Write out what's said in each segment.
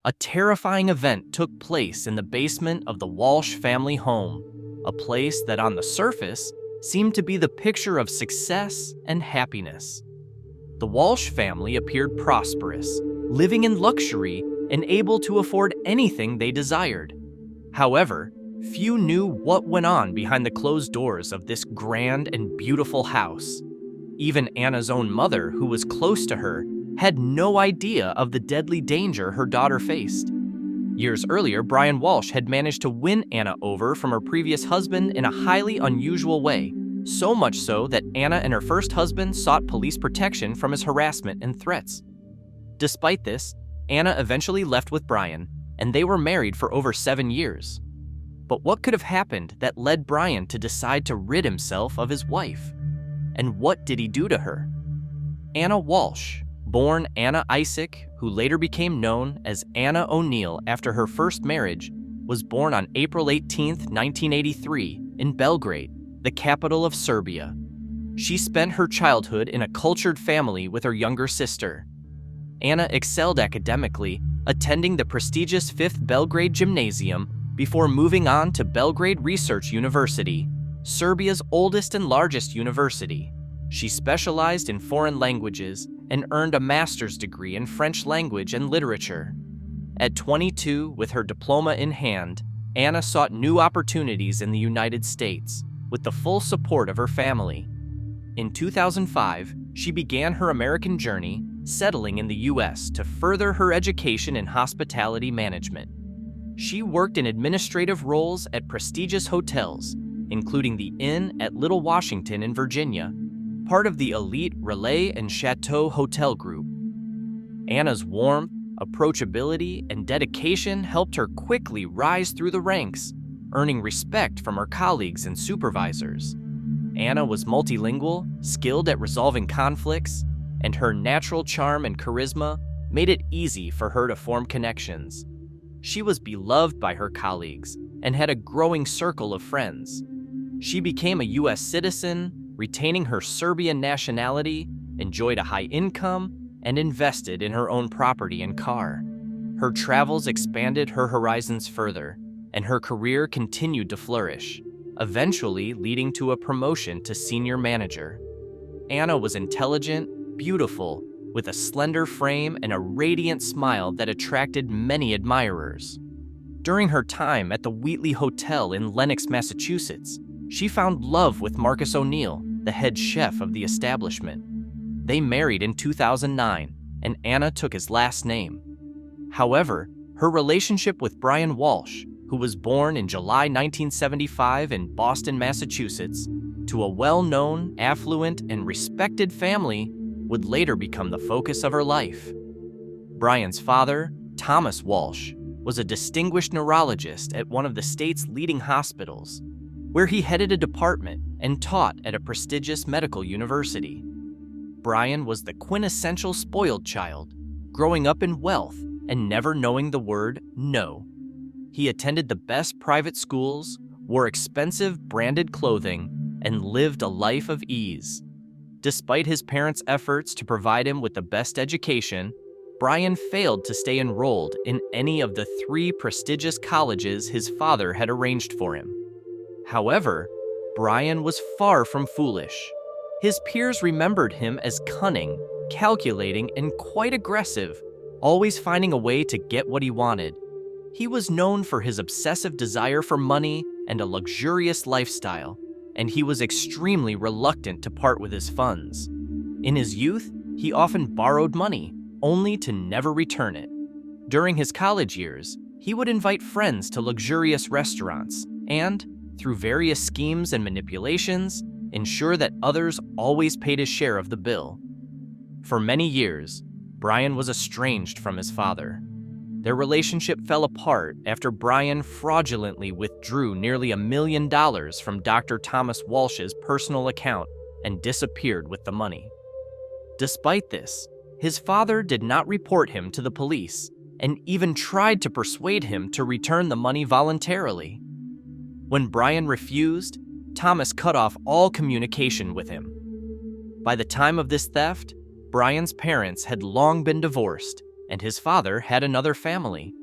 A terrifying event took place in the basement of the Walsh family home, a place that on the surface seemed to be the picture of success and happiness. The Walsh family appeared prosperous, living in luxury and able to afford anything they desired. However, few knew what went on behind the closed doors of this grand and beautiful house. Even Anna's own mother, who was close to her, had no idea of the deadly danger her daughter faced. Years earlier, Brian Walsh had managed to win Anna over from her previous husband in a highly unusual way, so much so that Anna and her first husband sought police protection from his harassment and threats. Despite this, Anna eventually left with Brian, and they were married for over 7 years. But what could have happened that led Brian to decide to rid himself of his wife? And what did he do to her? Anna Walsh, born Anna Isaac, who later became known as Anna O'Neill after her first marriage, was born on April 18, 1983, in Belgrade, the capital of Serbia. She spent her childhood in a cultured family with her younger sister. Anna excelled academically, attending the prestigious 5th Belgrade Gymnasium before moving on to Belgrade Research University, Serbia's oldest and largest university. She specialized in foreign languages and earned a master's degree in French language and literature. At 22, with her diploma in hand, Anna sought new opportunities in the United States, with the full support of her family. In 2005, she began her American journey, settling in the U.S. to further her education in hospitality management. She worked in administrative roles at prestigious hotels, including the Inn at Little Washington in Virginia, part of the elite Relais and Chateau Hotel Group. Anna's warmth, approachability, and dedication helped her quickly rise through the ranks, earning respect from her colleagues and supervisors. Anna was multilingual, skilled at resolving conflicts, and her natural charm and charisma made it easy for her to form connections. She was beloved by her colleagues and had a growing circle of friends. She became a U.S. citizen, retaining her Serbian nationality, enjoyed a high income, and invested in her own property and car. Her travels expanded her horizons further, and her career continued to flourish, eventually leading to a promotion to senior manager. Anna was intelligent, beautiful, with a slender frame and a radiant smile that attracted many admirers. During her time at the Wheatley Hotel in Lenox, Massachusetts, she found love with Marcus O'Neill, the head chef of the establishment. They married in 2009, and Anna took his last name. However, her relationship with Brian Walsh, who was born in July 1975 in Boston, Massachusetts, to a well-known, affluent, and respected family, would later become the focus of her life. Brian's father, Thomas Walsh, was a distinguished neurologist at one of the state's leading hospitals, where he headed a department and taught at a prestigious medical university. Brian was the quintessential spoiled child, growing up in wealth and never knowing the word no. He attended the best private schools, wore expensive branded clothing, and lived a life of ease. Despite his parents' efforts to provide him with the best education, Brian failed to stay enrolled in any of the 3 prestigious colleges his father had arranged for him. However, Brian was far from foolish. His peers remembered him as cunning, calculating, and quite aggressive, always finding a way to get what he wanted. He was known for his obsessive desire for money and a luxurious lifestyle, and he was extremely reluctant to part with his funds. In his youth, he often borrowed money, only to never return it. During his college years, he would invite friends to luxurious restaurants and, through various schemes and manipulations, ensure that others always paid his share of the bill. For many years, Brian was estranged from his father. Their relationship fell apart after Brian fraudulently withdrew nearly $1 million from Dr. Thomas Walsh's personal account and disappeared with the money. Despite this, his father did not report him to the police and even tried to persuade him to return the money voluntarily. When Brian refused, Thomas cut off all communication with him. By the time of this theft, Brian's parents had long been divorced, and his father had another family.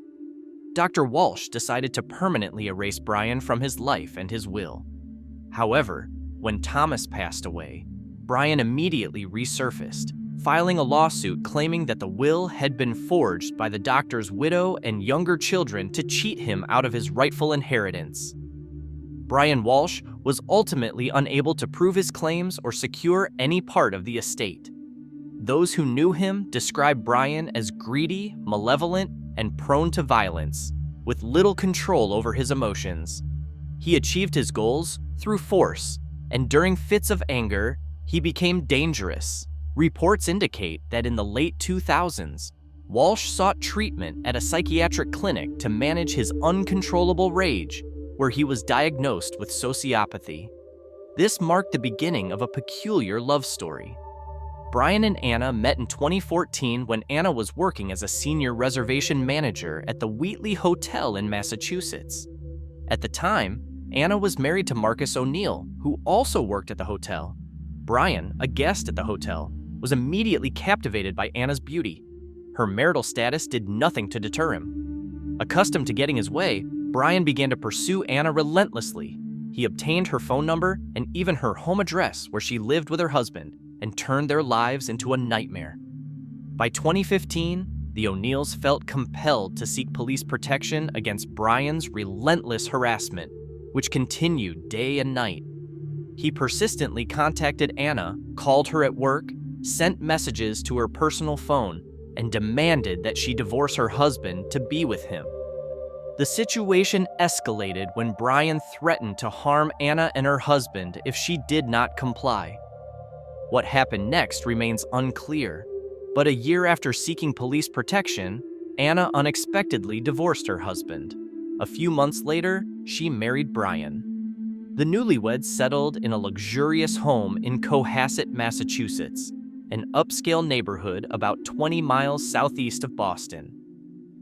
Dr. Walsh decided to permanently erase Brian from his life and his will. However, when Thomas passed away, Brian immediately resurfaced, filing a lawsuit claiming that the will had been forged by the doctor's widow and younger children to cheat him out of his rightful inheritance. Brian Walsh was ultimately unable to prove his claims or secure any part of the estate. Those who knew him described Brian as greedy, malevolent, and prone to violence, with little control over his emotions. He achieved his goals through force, and during fits of anger, he became dangerous. Reports indicate that in the late 2000s, Walsh sought treatment at a psychiatric clinic to manage his uncontrollable rage, where he was diagnosed with sociopathy. This marked the beginning of a peculiar love story. Brian and Anna met in 2014 when Anna was working as a senior reservation manager at the Wheatley Hotel in Massachusetts. At the time, Anna was married to Marcus O'Neill, who also worked at the hotel. Brian, a guest at the hotel, was immediately captivated by Anna's beauty. Her marital status did nothing to deter him. Accustomed to getting his way, Brian began to pursue Anna relentlessly. He obtained her phone number and even her home address where she lived with her husband, and turned their lives into a nightmare. By 2015, the O'Neills felt compelled to seek police protection against Brian's relentless harassment, which continued day and night. He persistently contacted Anna, called her at work, sent messages to her personal phone, and demanded that she divorce her husband to be with him. The situation escalated when Brian threatened to harm Anna and her husband if she did not comply. What happened next remains unclear, but a year after seeking police protection, Anna unexpectedly divorced her husband. A few months later, she married Brian. The newlyweds settled in a luxurious home in Cohasset, Massachusetts, an upscale neighborhood about 20 miles southeast of Boston.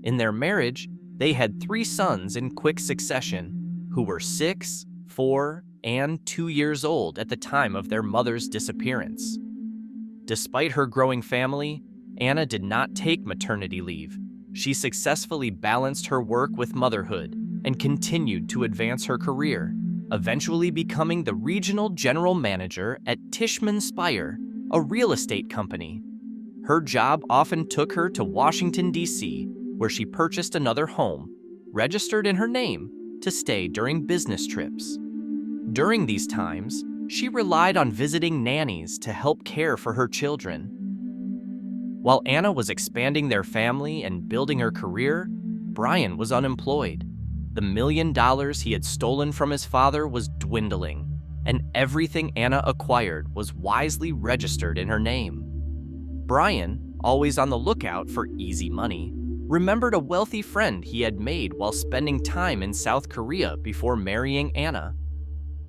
In their marriage, they had 3 sons in quick succession, who were 6, 4, and 2 years old at the time of their mother's disappearance. Despite her growing family, Anna did not take maternity leave. She successfully balanced her work with motherhood and continued to advance her career, eventually becoming the regional general manager at Tishman Speyer, a real estate company. Her job often took her to Washington, D.C., where she purchased another home, registered in her name, to stay during business trips. During these times, she relied on visiting nannies to help care for her children. While Anna was expanding their family and building her career, Brian was unemployed. The $1 million he had stolen from his father was dwindling, and everything Anna acquired was wisely registered in her name. Brian, always on the lookout for easy money, remembered a wealthy friend he had made while spending time in South Korea before marrying Anna.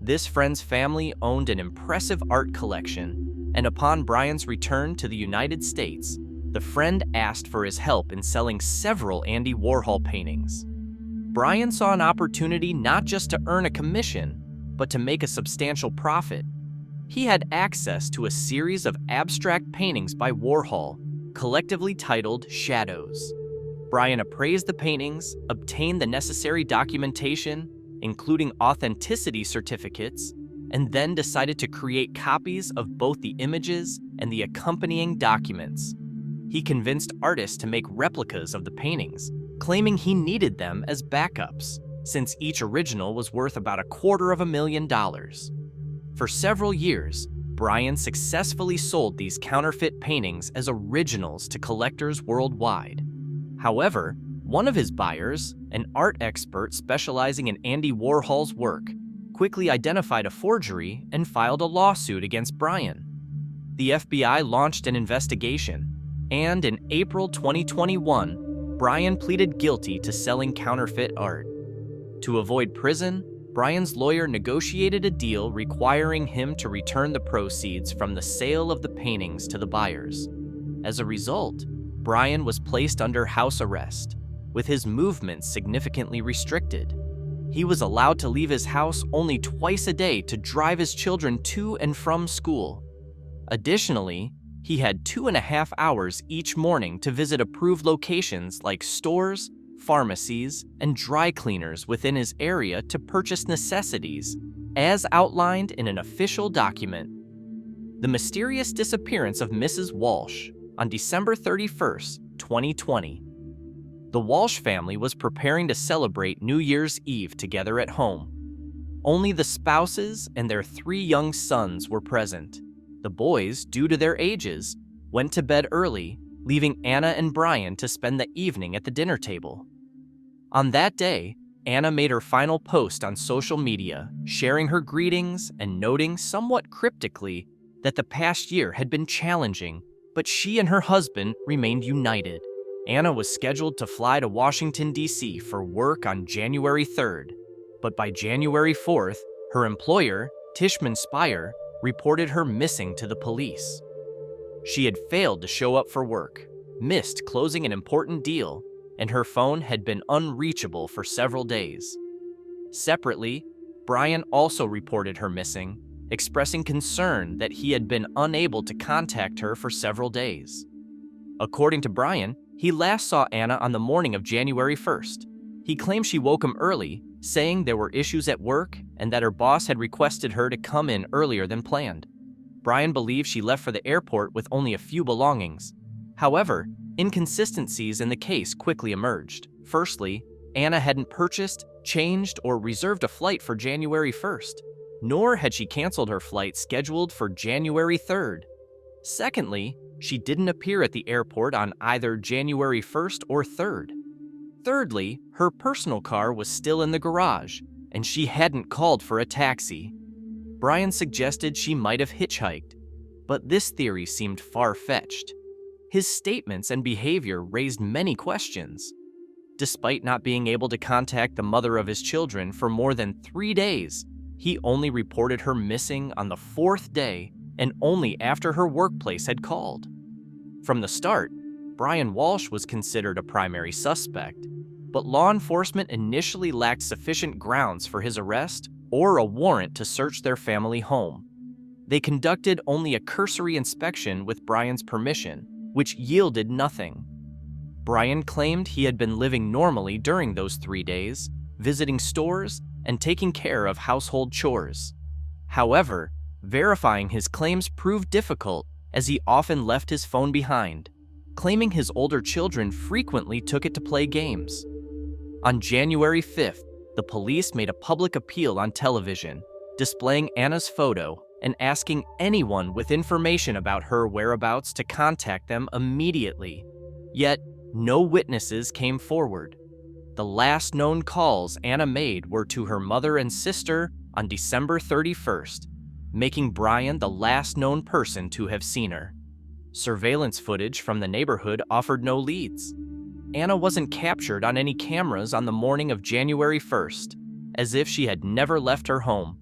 This friend's family owned an impressive art collection, and upon Brian's return to the United States, the friend asked for his help in selling several Andy Warhol paintings. Brian saw an opportunity not just to earn a commission, but to make a substantial profit. He had access to a series of abstract paintings by Warhol, collectively titled Shadows. Brian appraised the paintings, obtained the necessary documentation, including authenticity certificates, and then decided to create copies of both the images and the accompanying documents. He convinced artists to make replicas of the paintings, claiming he needed them as backups, since each original was worth about $250,000. For several years, Brian successfully sold these counterfeit paintings as originals to collectors worldwide. However, one of his buyers, an art expert specializing in Andy Warhol's work, quickly identified a forgery and filed a lawsuit against Brian. The FBI launched an investigation, and in April 2021, Brian pleaded guilty to selling counterfeit art. To avoid prison, Brian's lawyer negotiated a deal requiring him to return the proceeds from the sale of the paintings to the buyers. As a result, Brian was placed under house arrest, with his movements significantly restricted. He was allowed to leave his house only twice a day to drive his children to and from school. Additionally, He had 2.5 hours each morning to visit approved locations like stores, pharmacies, and dry cleaners within his area to purchase necessities, as outlined in an official document. The mysterious disappearance of Mrs. Walsh on December 31st, 2020. The Walsh family was preparing to celebrate New Year's Eve together at home. Only the spouses and their 3 young sons were present. The boys, due to their ages, went to bed early, leaving Anna and Brian to spend the evening at the dinner table. On that day, Anna made her final post on social media, sharing her greetings and noting somewhat cryptically that the past year had been challenging, but she and her husband remained united. Anna was scheduled to fly to Washington, D.C. for work on January 3rd, but by January 4th, her employer, Tishman Speyer, reported her missing to the police. She had failed to show up for work, missed closing an important deal, and her phone had been unreachable for several days. Separately, Brian also reported her missing, expressing concern that he had been unable to contact her for several days. According to Brian, he last saw Anna on the morning of January 1st. He claimed she woke him early, saying there were issues at work and that her boss had requested her to come in earlier than planned. Brian believed she left for the airport with only a few belongings. However, inconsistencies in the case quickly emerged. Firstly, Anna hadn't purchased, changed, or reserved a flight for January 1st, nor had she canceled her flight scheduled for January 3rd. Secondly, she didn't appear at the airport on either January 1st or 3rd. Thirdly, her personal car was still in the garage, and she hadn't called for a taxi. Brian suggested she might have hitchhiked, but this theory seemed far-fetched. His statements and behavior raised many questions. Despite not being able to contact the mother of his children for more than 3 days, he only reported her missing on the 4th day and only after her workplace had called. From the start, Brian Walsh was considered a primary suspect, but law enforcement initially lacked sufficient grounds for his arrest or a warrant to search their family home. They conducted only a cursory inspection with Brian's permission, which yielded nothing. Brian claimed he had been living normally during those 3 days, visiting stores and taking care of household chores. However, verifying his claims proved difficult as he often left his phone behind, claiming his older children frequently took it to play games. On January 5th, the police made a public appeal on television, displaying Anna's photo and asking anyone with information about her whereabouts to contact them immediately. Yet, no witnesses came forward. The last known calls Anna made were to her mother and sister on December 31st, making Brian the last known person to have seen her. Surveillance footage from the neighborhood offered no leads. Anna wasn't captured on any cameras on the morning of January 1st, as if she had never left her home.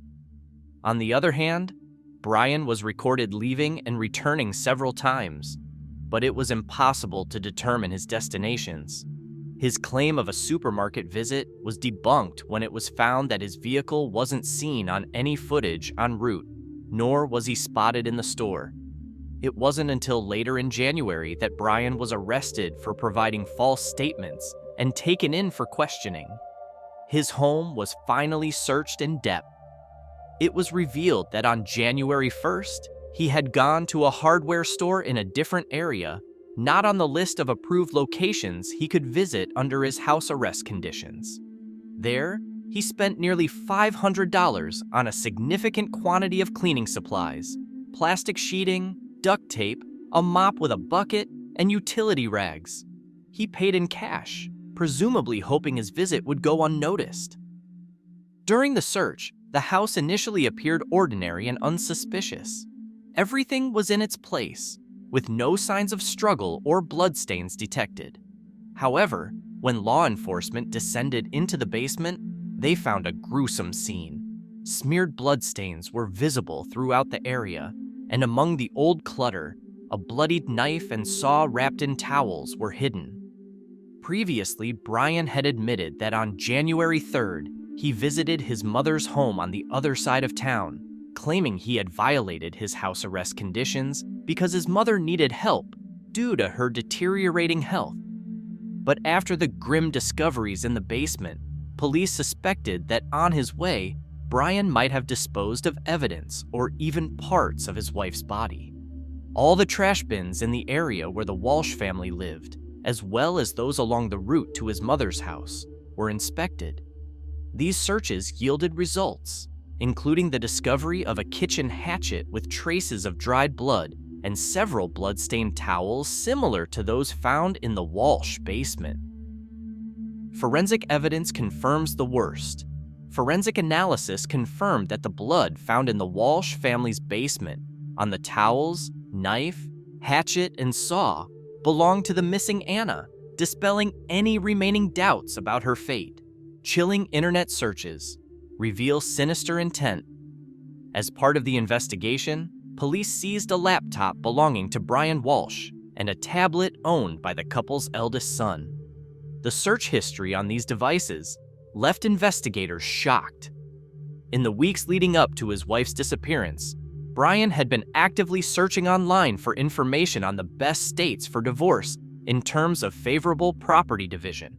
On the other hand, Brian was recorded leaving and returning several times, but it was impossible to determine his destinations. His claim of a supermarket visit was debunked when it was found that his vehicle wasn't seen on any footage en route, nor was he spotted in the store. It wasn't until later in January that Brian was arrested for providing false statements and taken in for questioning. His home was finally searched in depth. It was revealed that on January 1st, he had gone to a hardware store in a different area, not on the list of approved locations he could visit under his house arrest conditions. There, he spent nearly $500 on a significant quantity of cleaning supplies, plastic sheeting, duct tape, a mop with a bucket, and utility rags. He paid in cash, presumably hoping his visit would go unnoticed. During the search, the house initially appeared ordinary and unsuspicious. Everything was in its place, with no signs of struggle or bloodstains detected. However, when law enforcement descended into the basement, they found a gruesome scene. Smeared bloodstains were visible throughout the area, and among the old clutter, a bloodied knife and saw wrapped in towels were hidden. Previously, Brian had admitted that on January 3rd, he visited his mother's home on the other side of town, claiming he had violated his house arrest conditions because his mother needed help due to her deteriorating health. But after the grim discoveries in the basement, police suspected that on his way, Brian might have disposed of evidence or even parts of his wife's body. All the trash bins in the area where the Walsh family lived, as well as those along the route to his mother's house, were inspected. These searches yielded results, including the discovery of a kitchen hatchet with traces of dried blood and several blood-stained towels similar to those found in the Walsh basement. Forensic evidence confirms the worst. Forensic analysis confirmed that the blood found in the Walsh family's basement, on the towels, knife, hatchet, and saw, belonged to the missing Anna, dispelling any remaining doubts about her fate. Chilling internet searches reveal sinister intent. As part of the investigation, police seized a laptop belonging to Brian Walsh and a tablet owned by the couple's eldest son. The search history on these devices left investigators shocked. In the weeks leading up to his wife's disappearance, Brian had been actively searching online for information on the best states for divorce in terms of favorable property division.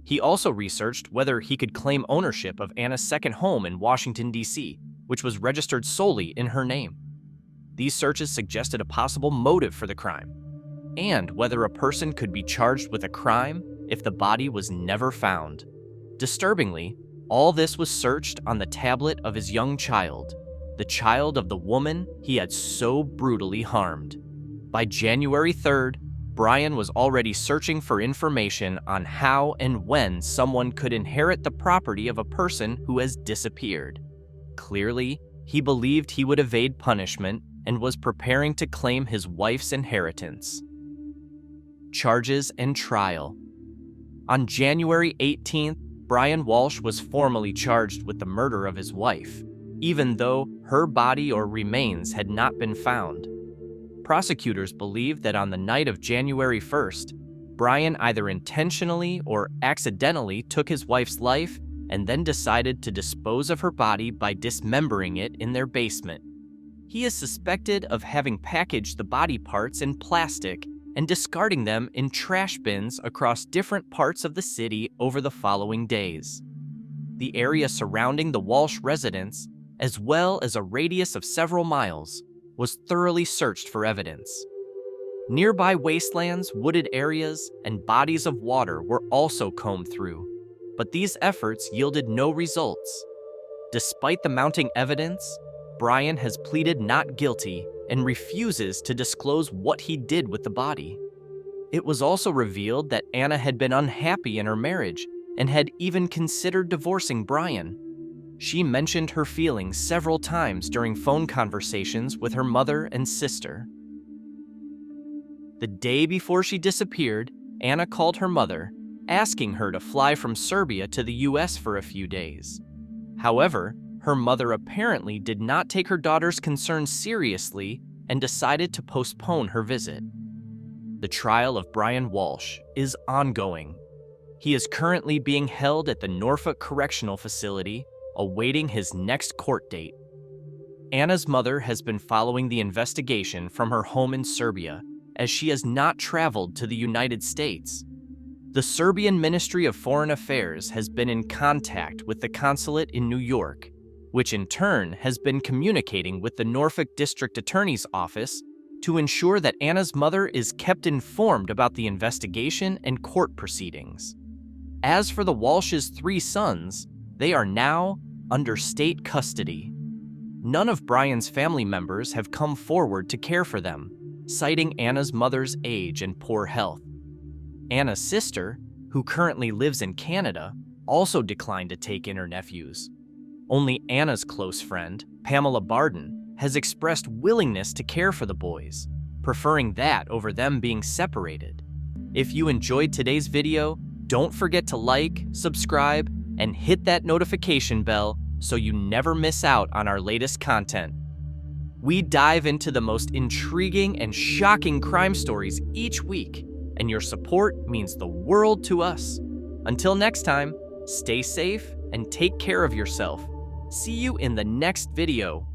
He also researched whether he could claim ownership of Anna's second home in Washington, D.C., which was registered solely in her name. These searches suggested a possible motive for the crime, and whether a person could be charged with a crime if the body was never found. Disturbingly, all this was searched on the tablet of his young child, the child of the woman he had so brutally harmed. By January 3rd, Brian was already searching for information on how and when someone could inherit the property of a person who has disappeared. Clearly, he believed he would evade punishment and was preparing to claim his wife's inheritance. Charges and trial. On January 18th, Brian Walsh was formally charged with the murder of his wife, even though her body or remains had not been found. Prosecutors believe that on the night of January 1st, Brian either intentionally or accidentally took his wife's life and then decided to dispose of her body by dismembering it in their basement. He is suspected of having packaged the body parts in plastic and discarding them in trash bins across different parts of the city over the following days. The area surrounding the Walsh residence, as well as a radius of several miles, was thoroughly searched for evidence. Nearby wastelands, wooded areas, and bodies of water were also combed through, but these efforts yielded no results. Despite the mounting evidence, Brian has pleaded not guilty and refuses to disclose what he did with the body. It was also revealed that Anna had been unhappy in her marriage and had even considered divorcing Brian. She mentioned her feelings several times during phone conversations with her mother and sister. The day before she disappeared, Anna called her mother, asking her to fly from Serbia to the US for a few days. However, her mother apparently did not take her daughter's concerns seriously and decided to postpone her visit. The trial of Brian Walsh is ongoing. He is currently being held at the Norfolk Correctional Facility, awaiting his next court date. Anna's mother has been following the investigation from her home in Serbia, as she has not traveled to the United States. The Serbian Ministry of Foreign Affairs has been in contact with the consulate in New York, which in turn has been communicating with the Norfolk District Attorney's Office to ensure that Anna's mother is kept informed about the investigation and court proceedings. As for the Walsh's 3 sons, they are now under state custody. None of Brian's family members have come forward to care for them, citing Anna's mother's age and poor health. Anna's sister, who currently lives in Canada, also declined to take in her nephews. Only Anna's close friend, Pamela Barden, has expressed willingness to care for the boys, preferring that over them being separated. If you enjoyed today's video, don't forget to like, subscribe, and hit that notification bell so you never miss out on our latest content. We dive into the most intriguing and shocking crime stories each week, and your support means the world to us. Until next time, stay safe and take care of yourself. See you in the next video.